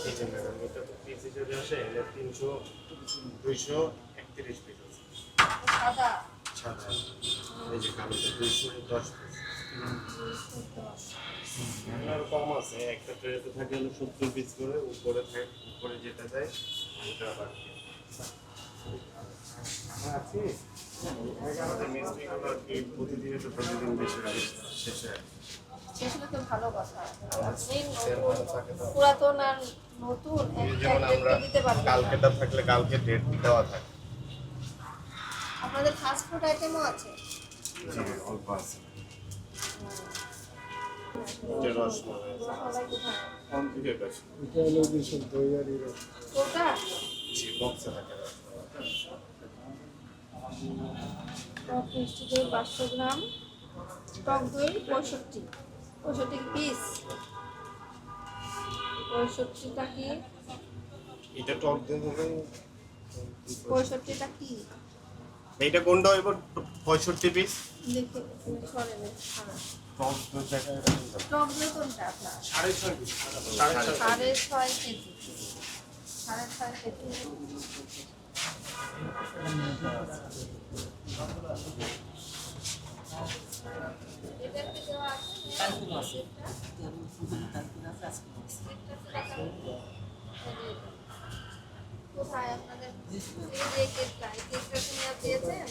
এই যে ম্যাডাম এটা তো পিস হিসেবে আসে এটা 231 পিস আছে সাদা সাদা এই যে কালোটা 210 পিস আর কম আছে একটা ট্রেতে থাকে হলো 70 পিস করে উপরে থাকে উপরে যেটা দেয় ওটা আবার আছে আমাদের মিস্ত্রিগুলো আর কি প্রতিদিন তো প্রতিদিন বেশি শেষে সেগুলো তো ভালো কথা আপনি সেল ভালো থাকে তো পুরাতন আর নতুন যেমন আমরা দিতে পারবেন কালকেটা থাকলে কালকে ডেট দেওয়া থাকে আপনাদের ফাস্ট ফুড আইটেমও আছে জি অল্প আছে এটা রসমালাই রসমালাই কোথায় কোন থেকে কাছে এটা হলো বিশেষ দই আর ইরো। কোটা জি বক্সে থাকে টক মিষ্টি দই 500 গ্রাম টক দই 65 পিস 65টা কি এটা টক দিয়ে হবে 65টা কি এইটা কোনটা হইব 65 পিস দেখে সরে নেই টক দই টাকা টক দই কোনটা আপনার 6.5 পিস 6.5 কেজি 6.5 কেজি এটা কি দেওয়া আছে কোথায় আপনাদের এই যে কেকটা এই কেকটা তুমি আর দিয়েছেন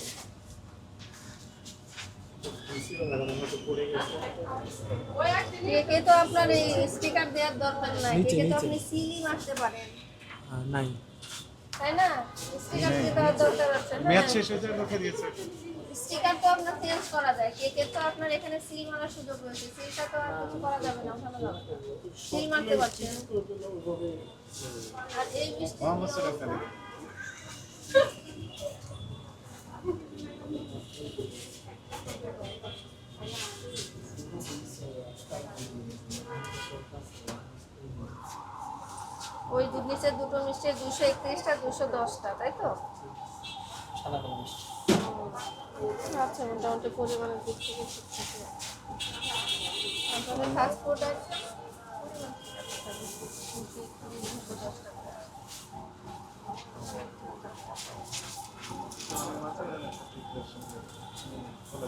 কেকে তো আপনার এই স্টিকার দেওয়ার দরকার নাই কেকে তো আপনি সিলই মারতে পারেন নাই তাই না স্টিকার দেওয়ার দরকার আছে মেয়াদ শেষ হয়ে যায় লোকে দিয়েছে স্টিকার তো আপনার চেঞ্জ করা যায় কেকের তো আপনার এখানে সিল মারার সুযোগ রয়েছে সিলটা তো আর কিছু করা যাবে না ওঠানো যাবে না সিল মারতে পারছেন আর এই মিষ্টি ওই নিচে দুটো মিষ্টি 231টা 210টা তাই তো আচ্ছা মোটামুটি পরিমাণের দিক থেকে ঠিক থাকে আপনাদের ফাস্ট ফুড আছে চলে